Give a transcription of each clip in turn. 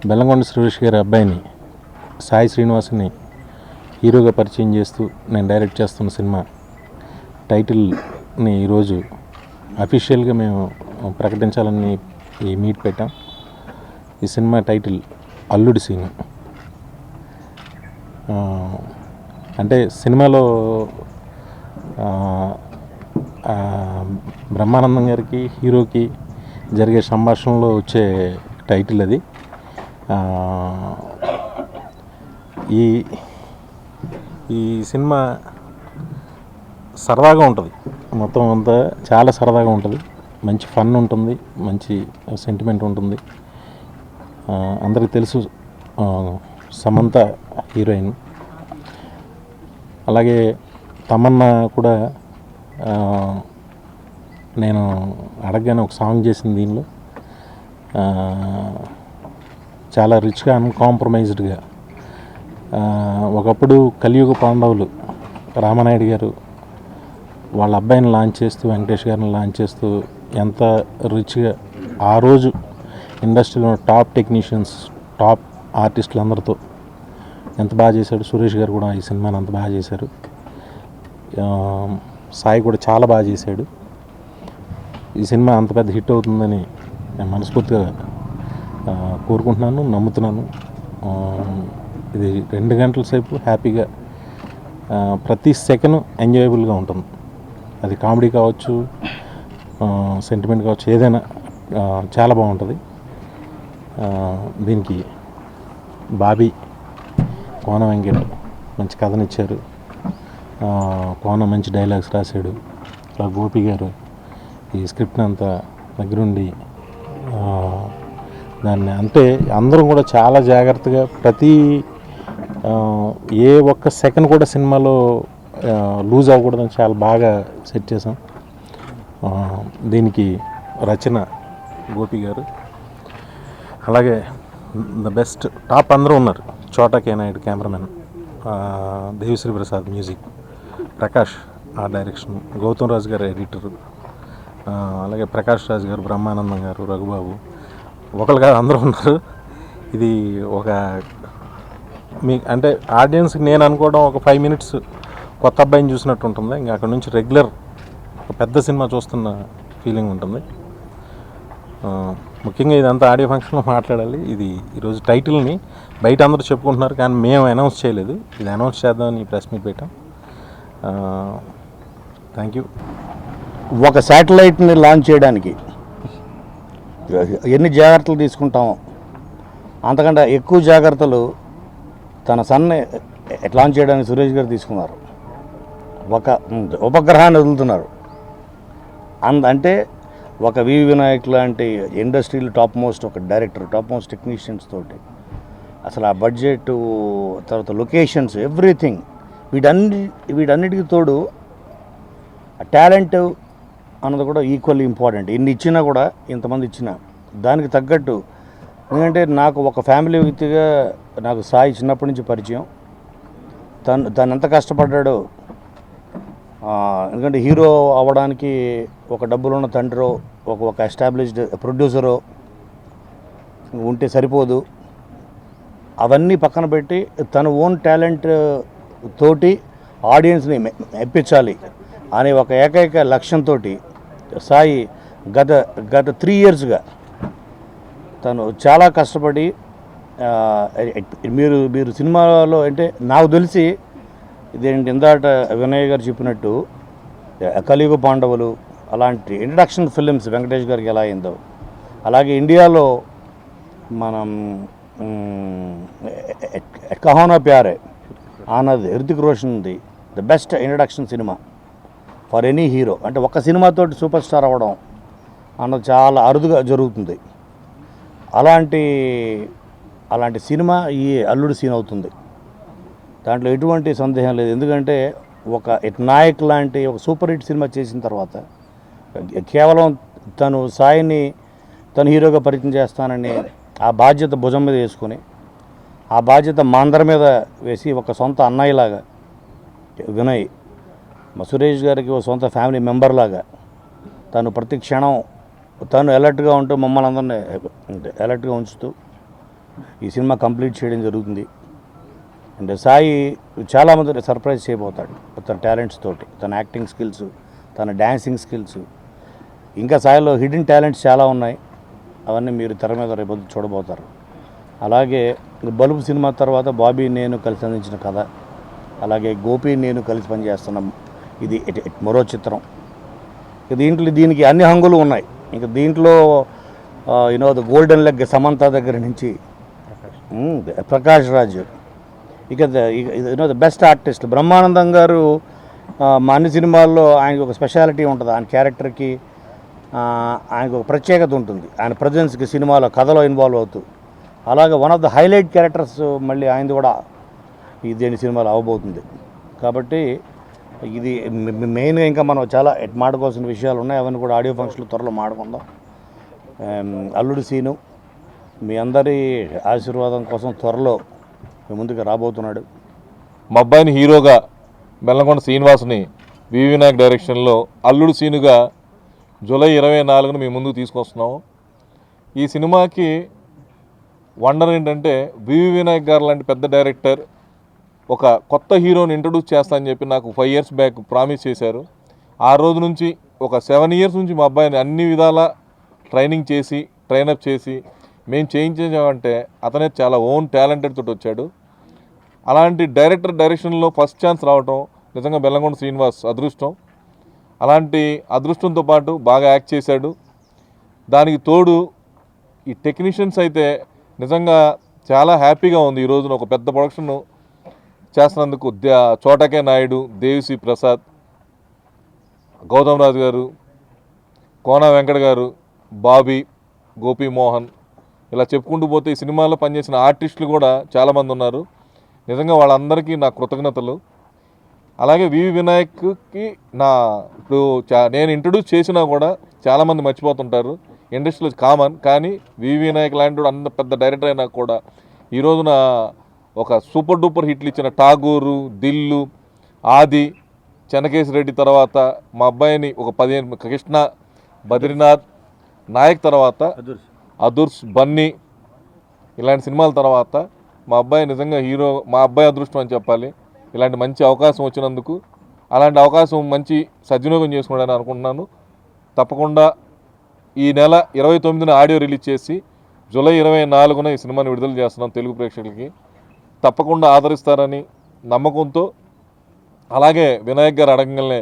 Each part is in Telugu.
బెల్లంకొండ సురేష్ గారి అబ్బాయిని సాయి శ్రీనివాస్ని హీరోగా పరిచయం చేస్తూ నేను డైరెక్ట్ చేస్తున్న సినిమా టైటిల్ని ఈరోజు అఫీషియల్గా మేము ప్రకటించాలని ఈ మీట్ పెట్టాం. ఈ సినిమా టైటిల్ అల్లుడి సీను. అంటే సినిమాలో బ్రహ్మానందం గారికి హీరోకి జరిగే సంభాషణలో వచ్చే టైటిల్ అది. ఈ ఈ సినిమా సరదాగా ఉంటుంది, మొత్తం అంతా చాలా సరదాగా ఉంటుంది, మంచి ఫన్ ఉంటుంది, మంచి సెంటిమెంట్ ఉంటుంది. అందరికీ తెలుసు సమంత హీరోయిన్, అలాగే తమన్నా కూడా నేను అడగగానే ఒక సాంగ్ చేసింది దీనిలో. చాలా రిచ్గా అన్కాంప్రమైజ్డ్గా. ఒకప్పుడు కలియుగ పాండవులు రామనాయుడు గారు వాళ్ళ అబ్బాయిని లాంచ్ చేస్తూ, వెంకటేష్ గారిని లాంచ్ చేస్తూ ఎంత రిచ్గా ఆ రోజు ఇండస్ట్రీలో టాప్ టెక్నీషియన్స్, టాప్ ఆర్టిస్టులు అందరితో ఎంత బాగా చేశాడు. సురేష్ గారు కూడా ఈ సినిమాని అంత బాగా చేశారు. సాయి కూడా చాలా బాగా చేశాడు. ఈ సినిమా అంత పెద్ద హిట్ అవుతుందని నేను మనస్ఫూర్తిగా కోరుకుంటున్నాను, నమ్ముతున్నాను. ఇది 2 గంటల సేపు హ్యాపీగా ప్రతి సెకండ్ ఎంజాయబుల్గా ఉంటుంది. అది కామెడీ కావచ్చు, సెంటిమెంట్ కావచ్చు, ఏదైనా చాలా బాగుంటుంది. దీనికి బాబీ కోన వెంకట్ మంచి కథనిచ్చారు. కోన మంచి డైలాగ్స్ రాశాడు. అలా గోపి గారు ఈ స్క్రిప్ట్ని అంతా దగ్గరుండి దాన్ని, అంటే అందరం కూడా చాలా జాగ్రత్తగా ప్రతి ఏ ఒక్క సెకండ్ కూడా సినిమాలో లూజ్ అవ్వకూడదని చాలా బాగా సెట్ చేసాం. దీనికి రచన గోపి గారు, అలాగే ద బెస్ట్ టాప్ అందరూ ఉన్నారు. చోటా కే నాయుడు కెమెరామెన్, దేవిశ్రీ ప్రసాద్ మ్యూజిక్, ప్రకాష్ ఆ డైరెక్షన్, గౌతమ్ రాజు గారు ఎడిటరు, అలాగే ప్రకాష్ రాజు గారు, బ్రహ్మానందం గారు, రఘుబాబు, ఒకరు కాదు అందరూ ఉన్నారు. ఇది ఒక అంటే ఆడియన్స్కి నేను అనుకోవడం ఒక 5 minutes కొత్త అబ్బాయిని చూసినట్టు ఉంటుంది. ఇంకా అక్కడ నుంచి రెగ్యులర్ ఒక పెద్ద సినిమా చూస్తున్న ఫీలింగ్ ఉంటుంది. ముఖ్యంగా ఇదంతా ఆడియో ఫంక్షన్లో మాట్లాడాలి. ఇది ఈరోజు టైటిల్ని బయట అందరూ చెప్పుకుంటున్నారు, కానీ మేము అనౌన్స్ చేయలేదు. ఇది అనౌన్స్ చేద్దామని ప్రెస్ మీట్ పెట్టాం. Thank you. ఒక శాటిలైట్ని లాంచ్ చేయడానికి ఎన్ని జాగ్రత్తలు తీసుకుంటామో అంతకంటే ఎక్కువ జాగ్రత్తలు తన సన్ని లాంచ్ చేయడానికి సురేష్ గారు తీసుకున్నారు. ఒక ఉపగ్రహాన్ని వదులుతున్నారు. అంటే ఒక వివి వినాయక్ లాంటి ఇండస్ట్రీలో టాప్ మోస్ట్ ఒక డైరెక్టర్, టాప్ మోస్ట్ టెక్నీషియన్స్ తోటి అసలు ఆ బడ్జెట్, తర్వాత లొకేషన్స్, ఎవ్రీథింగ్, వీటన్నిటికి తోడు టాలెంట్ అన్నది కూడా ఈక్వల్లీ ఇంపార్టెంట్. ఇన్ని ఇచ్చినా కూడా, ఇంతమంది ఇచ్చినా దానికి తగ్గట్టు. ఎందుకంటే నాకు ఒక ఫ్యామిలీ వ్యక్తిగా నాకు సాయి చిన్నప్పటి నుంచి పరిచయం. తను ఎంత కష్టపడ్డాడో. ఎందుకంటే హీరో అవ్వడానికి ఒక డబ్బులున్న తండ్రో, ఒక ఎస్టాబ్లిష్డ్ ప్రొడ్యూసరో ఉంటే సరిపోదు. అవన్నీ పక్కన పెట్టి తన ఓన్ టాలెంట్ తోటి ఆడియన్స్ని మెప్పించాలి అనే ఒక ఏకైక లక్ష్యంతో సాయి గత 3 yearsగా తను చాలా కష్టపడి, మీరు సినిమాలో అంటే నాకు తెలిసి ఇదేంటి ఇందాట వినయ్ గారు చెప్పినట్టు కలియుగ పాండవులు అలాంటి ఇంట్రడక్షన్ ఫిలిమ్స్ వెంకటేష్ గారికి ఎలా అయిందో, అలాగే ఇండియాలో మనం కహోనా ప్యారే అన్నది హృతిక్ రోషన్ది the best introduction cinema for any hero. అంటే ఒక సినిమాతో సూపర్ స్టార్ అవ్వడం అన్నది చాలా అరుదుగా జరుగుతుంది. అలాంటి సినిమా ఈ అల్లుడి సీన్ అవుతుంది. దాంట్లో ఎటువంటి సందేహం లేదు. ఎందుకంటే ఒక నాయక్ లాంటి ఒక సూపర్ హిట్ సినిమా చేసిన తర్వాత కేవలం తను సాయిని తను హీరోగా పరిచయం చేస్తానని ఆ బాధ్యత భుజం మీద వేసుకొని, ఆ బాధ్యత మా అందరి మీద వేసి ఒక సొంత అన్నయ్యలాగా వినయ్, మా సురేష్ గారికి ఒక సొంత ఫ్యామిలీ మెంబర్ లాగా తను ప్రతి క్షణం తను అలర్ట్గా ఉంటూ మమ్మల్ని అందరినీ అలర్ట్గా ఉంచుతూ ఈ సినిమా కంప్లీట్ చేయడం జరుగుతుంది. అండ్ సాయి చాలామంది సర్ప్రైజ్ చేయబోతాడు తన టాలెంట్స్ తోటి, తన యాక్టింగ్ స్కిల్స్, తన డ్యాన్సింగ్ స్కిల్స్. ఇంకా సాయిలో హిడెన్ టాలెంట్స్ చాలా ఉన్నాయి. అవన్నీ మీరు తెర మీద రేపు చూడబోతారు. అలాగే బలుపు సినిమా తర్వాత బాబీ నేను కలిసి అందించిన కథ, అలాగే గోపి నేను కలిసి పనిచేస్తున్నాం, ఇది మరో చిత్రం. దీనికి అన్ని హంగులు ఉన్నాయి. ఇంకా దీంట్లో ద గోల్డెన్ లెగ్ సమంత దగ్గర నుంచి ప్రకాష్ రాజ్, ఇక ద బెస్ట్ ఆర్టిస్ట్ బ్రహ్మానందం గారు. మా అన్ని సినిమాల్లో ఆయనకు ఒక స్పెషాలిటీ ఉంటుంది. ఆయన క్యారెక్టర్కి ఆయనకు ఒక ప్రత్యేకత ఉంటుంది. ఆయన ప్రజెన్స్కి సినిమాలో కథలో ఇన్వాల్వ్ అవుతూ, అలాగే one of the highlight characters మళ్ళీ ఆయనది కూడా దేని సినిమాలో అవ్వబోతుంది. కాబట్టి ఇది మెయిన్గా ఇంకా మనం చాలా మాడుకోవాల్సిన విషయాలు ఉన్నాయి. అవన్నీ కూడా ఆడియో ఫంక్షన్లో త్వరలో మాడుకుందాం. అల్లుడు సీను మీ అందరి ఆశీర్వాదం కోసం త్వరలో మీ ముందుకు రాబోతున్నాడు. మా అబ్బాయిని హీరోగా బెల్లంకొండ శ్రీనివాసుని వి వినాయక్ డైరెక్షన్లో అల్లుడు సీనుగా జూలై 24న మీ ముందుకు తీసుకొస్తున్నాము. ఈ సినిమాకి వండర్ ఏంటంటే వి వినాయక్ గారు లాంటి పెద్ద డైరెక్టర్ ఒక కొత్త హీరోని ఇంట్రడ్యూస్ చేస్తానని చెప్పి నాకు 5 years బ్యాక్ ప్రామిస్ చేశారు. ఆ రోజు నుంచి ఒక 7 years నుంచి మా అబ్బాయిని అన్ని విధాల ట్రైనప్ చేసి మేము చేయించామంటే అతనే చాలా ఓన్ టాలెంటెడ్ తోటి వచ్చాడు. అలాంటి డైరెక్షన్లో ఫస్ట్ ఛాన్స్ రావటం నిజంగా బెల్లంకొండ శ్రీనివాస్ అదృష్టం. అలాంటి అదృష్టంతో పాటు బాగా యాక్ట్ చేశాడు. దానికి తోడు ఈ టెక్నీషియన్స్ అయితే నిజంగా చాలా హ్యాపీగా ఉంది. ఈ రోజున ఒక పెద్ద ప్రొడక్షన్ చేస్తున్నందుకు చోటకే నాయుడు, దేవిశ్రీ ప్రసాద్, గౌతమ్ రాజు గారు, కోన వెంకట గారు, బాబీ, గోపి మోహన్, ఇలా చెప్పుకుంటూ పోతే ఈ సినిమాలో పనిచేసిన ఆర్టిస్టులు కూడా చాలామంది ఉన్నారు. నిజంగా వాళ్ళందరికీ నా కృతజ్ఞతలు. అలాగే వివి వినాయక్కి ఇప్పుడు నేను ఇంట్రడ్యూస్ చేసినా కూడా చాలామంది మర్చిపోతుంటారు, ఇండస్ట్రీలో కామన్. కానీ వివి వినాయక్ లాంటి అంత పెద్ద డైరెక్టర్ అయినా కూడా ఈ రోజున ఒక సూపర్ డూపర్ హిట్లు ఇచ్చిన ఠాగూరు, దిల్లు, ఆది, చెన్నకేశ్ రెడ్డి తర్వాత మా అబ్బాయిని ఒక 15 కృష్ణ, బద్రీనాథ్, నాయక్ తర్వాత అదుర్స్, బన్నీ ఇలాంటి సినిమాల తర్వాత మా అబ్బాయి నిజంగా హీరో, మా అబ్బాయి అదృష్టం అని చెప్పాలి. ఇలాంటి మంచి అవకాశం వచ్చినందుకు, అలాంటి అవకాశం మంచి సద్వినియోగం చేసుకున్నాడని అనుకుంటున్నాను. తప్పకుండా ఈ నెల 29న ఆడియో రిలీజ్ చేసి జూలై 24న ఈ సినిమాని విడుదల చేస్తున్నాం తెలుగు ప్రేక్షకులకి. తప్పకుండా ఆదరిస్తారని నమ్మకంతో, అలాగే వినాయక్ గారు అడగంగానే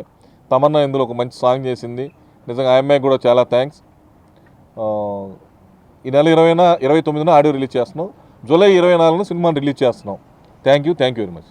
తమన్నా ఇందులో ఒక మంచి సాంగ్ చేసింది. నిజంగా ఆ అమ్మాయికి కూడా చాలా థ్యాంక్స్. ఈ నెల 29న ఆడియో రిలీజ్ చేస్తున్నాం. జూలై 24న సినిమాని రిలీజ్ చేస్తున్నాం. Thank you very much.